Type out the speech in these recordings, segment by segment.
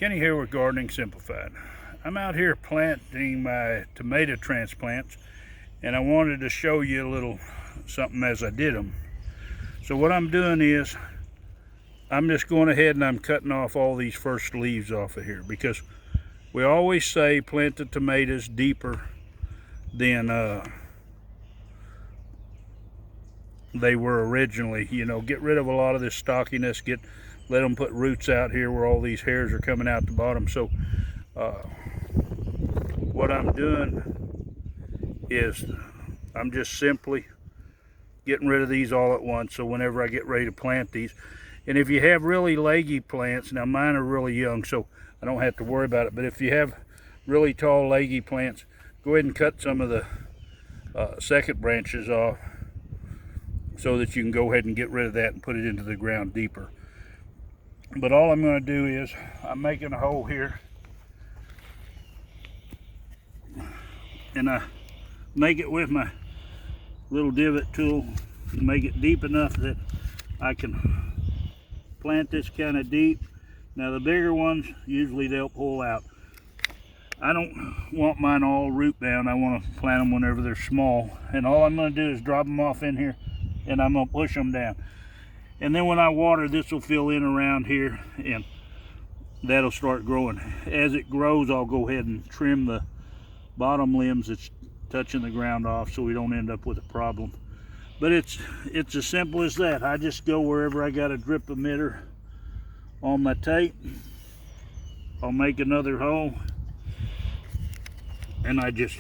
Kenny here with Gardening Simplified. I'm out here planting my tomato transplants, and I wanted to show you a little something as I did them. So what I'm doing is I'm just going ahead and I'm cutting off all these first leaves off of here, because we always say plant the tomatoes deeper than they were originally. You know, get rid of a lot of this stockiness, let them put roots out here where all these hairs are coming out the bottom. So what I'm doing is I'm just simply getting rid of these all at once, so whenever I get ready to plant these. And if you have really leggy plants, now mine are really young so I don't have to worry about it, but if you have really tall leggy plants, go ahead and cut some of the second branches off so that you can go ahead and get rid of that and put it into the ground deeper. But all I'm going to do is I'm making a hole here, and I make it with my little divot tool, make it deep enough that I can plant this kind of deep. Now the bigger ones, usually they'll pull out. I don't want mine all root bound. I want to plant them whenever they're small, and all I'm going to do is drop them off in here and I'm going to push them down. And then when I water, this will fill in around here and that'll start growing. As it grows, I'll go ahead and trim the bottom limbs that's touching the ground off so we don't end up with a problem. But it's as simple as that. I just go wherever I got a drip emitter on my tape. I'll make another hole and I just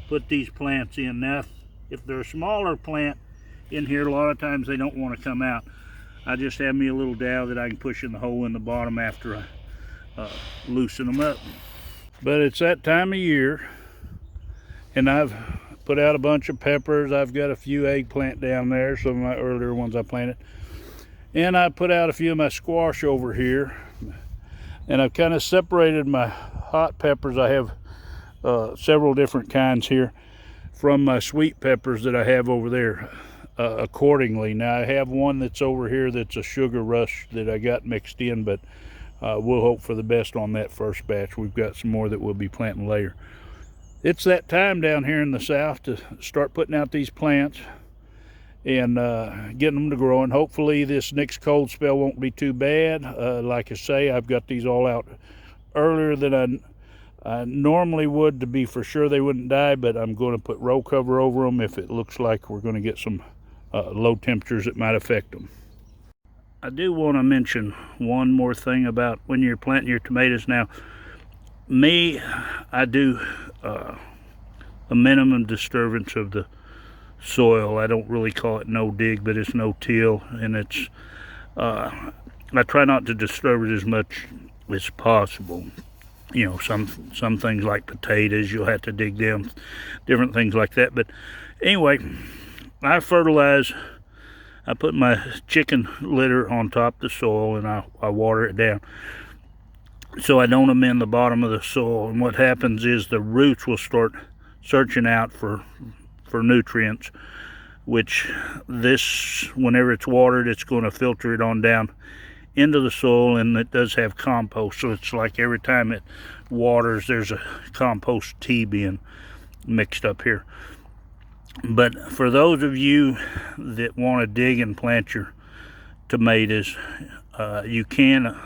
put these plants in. Now if they're a smaller plant in here, a lot of times they don't want to come out. I just have me a little dowel that I can push in the hole in the bottom after I loosen them up. But it's that time of year, and I've put out a bunch of peppers. I've got a few eggplant down there, some of my earlier ones I planted, and I put out a few of my squash over here, and I've kind of separated my hot peppers. I have several different kinds here from my sweet peppers that I have over there. Accordingly. Now I have one that's over here that's a sugar rush that I got mixed in, but we'll hope for the best on that first batch. We've got some more that we'll be planting later. It's that time down here in the south to start putting out these plants and getting them to grow, and hopefully this next cold spell won't be too bad. Like I say, I've got these all out earlier than I normally would to be for sure they wouldn't die, but I'm going to put row cover over them if it looks like we're going to get some low temperatures that might affect them. I do want to mention one more thing about when you're planting your tomatoes. Now, I do a minimum disturbance of the soil. I don't really call it no dig, but it's no till, and it's I try not to disturb it as much as possible. You know, some things like potatoes, you'll have to dig them, different things like that. But anyway, I fertilize. I put my chicken litter on top of the soil, and I water it down so I don't amend the bottom of the soil. And what happens is the roots will start searching out for nutrients, which whenever it's watered, it's going to filter it on down into the soil. And it does have compost, so it's like every time it waters, there's a compost tea being mixed up here. But for those of you that want to dig and plant your tomatoes, you can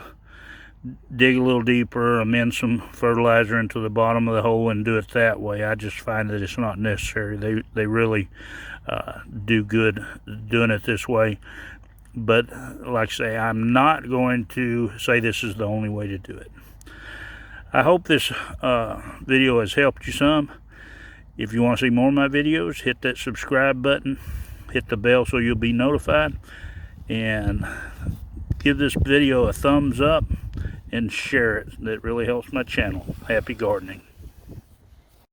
dig a little deeper, amend some fertilizer into the bottom of the hole and do it that way. I just find that it's not necessary. They really do good doing it this way. But like I say, I'm not going to say this is the only way to do it. I hope this video has helped you some. If you want to see more of my videos, hit that subscribe button, hit the bell so you'll be notified, and give this video a thumbs up and share it. That really helps my channel. Happy gardening.